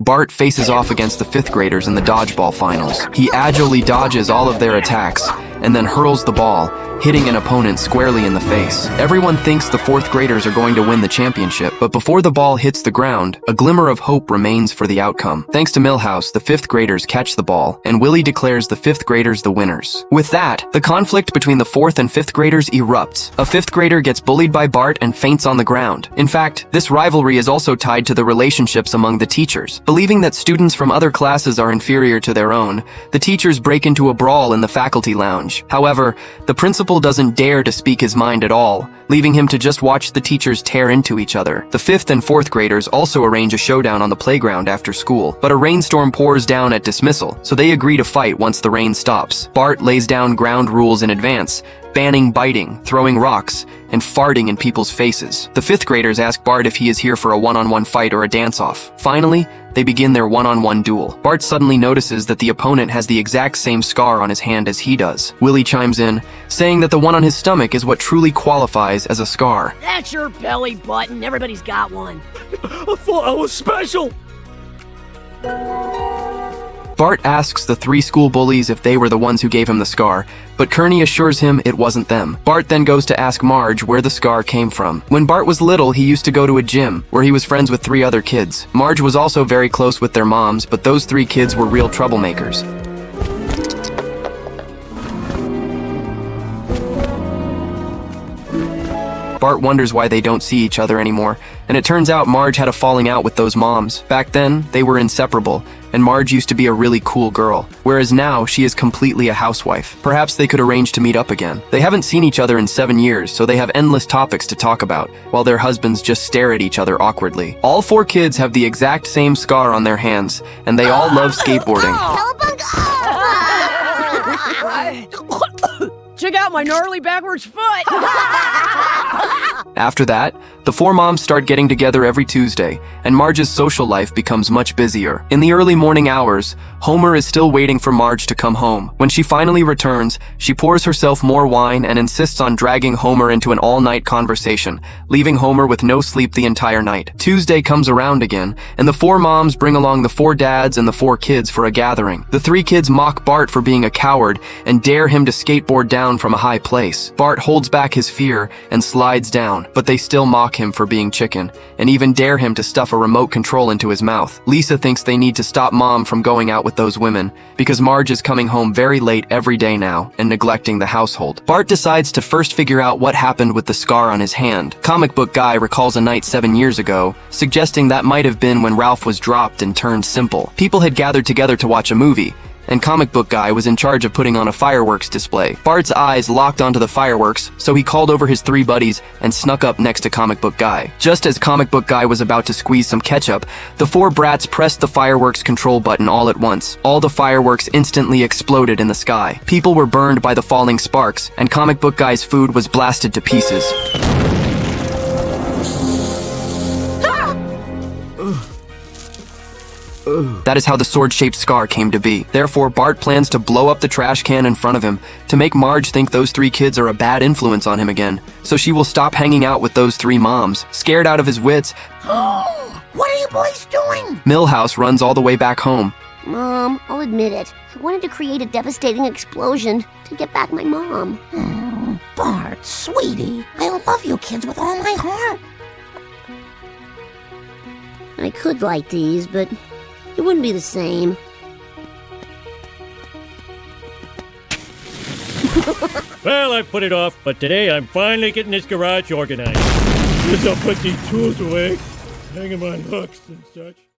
Bart faces off against the 5th graders in the dodgeball finals. He agilely dodges all of their attacks and then hurls the ball, hitting an opponent squarely in the face. Everyone thinks the 4th graders are going to win the championship, but before the ball hits the ground, a glimmer of hope remains for the outcome. Thanks to Milhouse, the 5th graders catch the ball, and Willie declares the 5th graders the winners. With that, the conflict between the 4th and 5th graders erupts. A 5th grader gets bullied by Bart and faints on the ground. In fact, this rivalry is also tied to the relationships among the teachers. Believing that students from other classes are inferior to their own, the teachers break into a brawl in the faculty lounge. However, the principal doesn't dare to speak his mind at all, leaving him to just watch the teachers tear into each other. The 5th and 4th graders also arrange a showdown on the playground after school, but a rainstorm pours down at dismissal, so they agree to fight once the rain stops. Bart lays down ground rules in advance, banning biting, throwing rocks, and farting in people's faces. The 5th graders ask Bart if he is here for a one-on-one fight or a dance-off. Finally, they begin their one-on-one duel. Bart suddenly notices that the opponent has the exact same scar on his hand as he does. Willie chimes in, saying that the one on his stomach is what truly qualifies as a scar. That's your belly button. Everybody's got one. I thought I was special. Bart asks the 3 school bullies if they were the ones who gave him the scar, but Kearney assures him it wasn't them. Bart then goes to ask Marge where the scar came from. When Bart was little, he used to go to a gym, where he was friends with 3 other kids. Marge was also very close with their moms, but those 3 kids were real troublemakers. Bart wonders why they don't see each other anymore, and it turns out Marge had a falling out with those moms. Back then, they were inseparable, and Marge used to be a really cool girl, whereas now she is completely a housewife. Perhaps they could arrange to meet up again. They haven't seen each other in 7 years, so they have endless topics to talk about, while their husbands just stare at each other awkwardly. All 4 kids have the exact same scar on their hands, and they all love skateboarding. Check out my gnarly backwards foot. After that, the 4 moms start getting together every Tuesday, and Marge's social life becomes much busier. In the early morning hours, Homer is still waiting for Marge to come home. When she finally returns, she pours herself more wine and insists on dragging Homer into an all-night conversation, leaving Homer with no sleep the entire night. Tuesday comes around again, and the 4 moms bring along the 4 dads and the 4 kids for a gathering. The 3 kids mock Bart for being a coward and dare him to skateboard down from a high place. Bart holds back his fear and slides down, but they still mock him for being chicken, and even dare him to stuff a remote control into his mouth. Lisa thinks they need to stop Mom from going out with those women, because Marge is coming home very late every day now and neglecting the household. Bart decides to first figure out what happened with the scar on his hand. Comic Book Guy recalls a night 7 years ago, suggesting that might have been when Ralph was dropped and turned simple. People had gathered together to watch a movie, and Comic Book Guy was in charge of putting on a fireworks display. Bart's eyes locked onto the fireworks, so he called over his 3 buddies and snuck up next to Comic Book Guy. Just as Comic Book Guy was about to squeeze some ketchup, the 4 brats pressed the fireworks control button all at once. All the fireworks instantly exploded in the sky. People were burned by the falling sparks, and Comic Book Guy's food was blasted to pieces. That is how the sword-shaped scar came to be. Therefore, Bart plans to blow up the trash can in front of him to make Marge think those 3 kids are a bad influence on him again, so she will stop hanging out with those 3 moms. Scared out of his wits, What are you boys doing? Milhouse runs all the way back home. Mom, I'll admit it. I wanted to create a devastating explosion to get back my mom. Bart, sweetie, I love you kids with all my heart. I could like these, but it wouldn't be the same. Well, I put it off, but today I'm finally getting this garage organized. Guess I'll put these tools away, hang them on hooks and such.